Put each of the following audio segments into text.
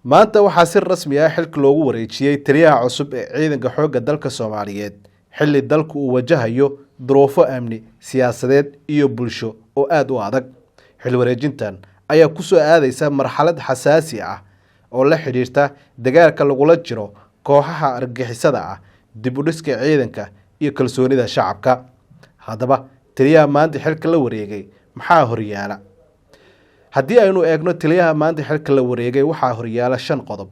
maanta waxaa si rasmi ah xilka loogu wareejiyay taliyaha cusub ee ciidanka xoogga dalka Soomaaliyeed xilli dalku uu wajahayo duruufo amni, siyaasadeed iyo bulsho oo aad u adag. Xil wareejintan ayaa ku soo aadaysa marxalad xasaasi ah oo la xiriirta dagaalka lagula jiro kooxaha argagixisada ah, dib u dhiska ciidanka iyo kalsoonida shacabka. Haddaba, taliyaha maanta xilka la wareegay maxaa horyaala? haddii aynu eegno taliyaha maanta xilka la wareegay waxaa horyaala 5 qodob.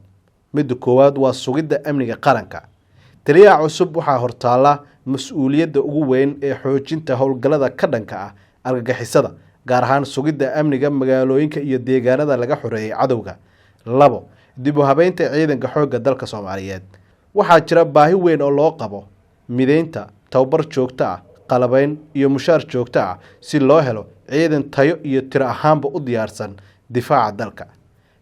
Midda koowaad waa sugidda amniga qaranka. Taliyaha cusub waxaa hortaala mas'uuliyadda ugu weyn ee xoojinta howlgallada ka dhanka ah argagixisada, gaar ahaan sugidda amniga magaalooyinka iyo deegaanada laga xoreeyay cadowga. 2. Dib u habeynta ciidanka xoogga dalka Soomaaliyeed. Waxaa jira baahi weyn oo loo qabo mideynta, tababar joogto ah, qalabayn iyo mushaar joogto ah si loo helo ciidan tayo iyo tiro ahaanba u diyaarsan difaaca dalka.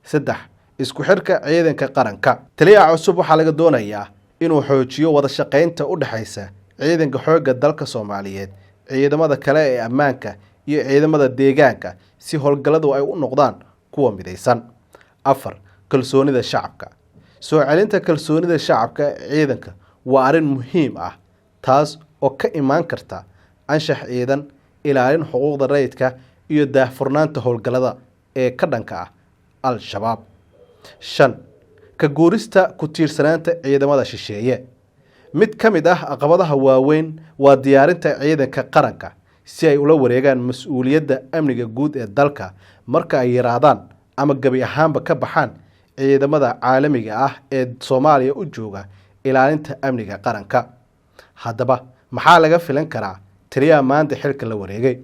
3. Isku xirka ciidanka qaranka. Taliyaha cusub waxaa laga doonayaa inuu xoojiyo wada shaqaynta u dhaxaysa ciidanka xoogga dalka Soomaaliyeed, ciidamada kale ee ammaanka iyo ciidamada deegaanka si howlgalladu ay u noqdaan kuwa midaysan. 4. Kalsoonida shacabka. Soo celinta kalsoonida shacabka ee ciidanka waa arrin muhiim ah, taas oo ka imaan karta anshax ciidan, ilaalin xuquuqda rayidka iyo daahfurnaanta howlgallada ee ka dhanka ah Al-Shabaab. 5. Ka guurista ku tiirsanaanta ciidamada shisheeye. Mid ka mid ah caqabadaha waaweyn waa diyaarinta ciidanka qaranka si ay ula wareegaan mas'uuliyadda amniga guud ee dalka marka ay yaraadaan ama gabi ahaanba ka baxaan ciidamada caalamiga ah ee Soomaaliya u jooga ilaalinta amniga qaranka. Haddaba, maxaa laga filan karaa taliyaha maanta xilka la wareegay?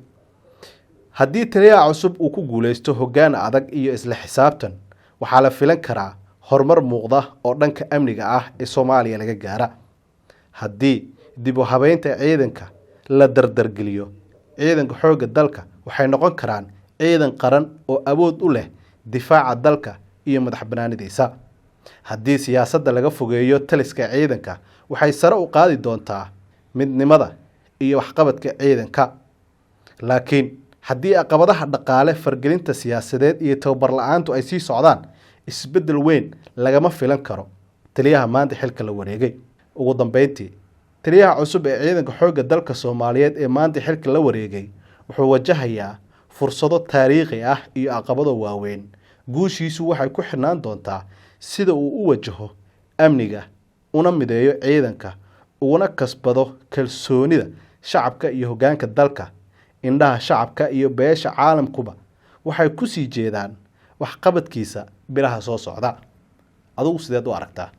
Haddii taliyaha cusub uu ku guuleysto hoggaan adag iyo isla xisaabtan, waxaa la filan karaa horumar muuqda oo dhanka amniga ah ee Soomaaliya laga gaara. Haddii dib u habeynta ciidanka la dardargeliyo, ciidanka xoogga dalka waxay noqon karaan ciidan qaran oo awood u leh difaaca dalka iyo madaxbannaanidiisa. Haddii siyaasadda laga fogeeyo taliska ciidanka, waxay sare u qaadi doontaa midnimada iyo waxqabadka ciidanka. Laakiin haddii caqabadaha dhaqaale, fargelinta siyaasadeed iyo tababar la'aantu ay sii socdaan, isbeddel weyn lagama filan karo taliyaha maanta xilka la wareegay. Ugu dambeyntii, taliyaha cusub ee ciidanka xoogga dalka Soomaaliyeed ee maanta xilka la wareegay wuxuu wajahayaa fursado taariikhi ah iyo caqabado waaweyn. Guushiisu waxay ku xirnaan doontaa sida uu u wajaho amniga, una mideeyo ciidanka, uguna kasbado kalsoonida shacabka iyo hoggaanka dalka. Indhaha shacabka iyo beesha caalamkuba waxay ku sii jeedaan waxqabadkiisa bilaha soo socda. Adigu sideed u aragtaa?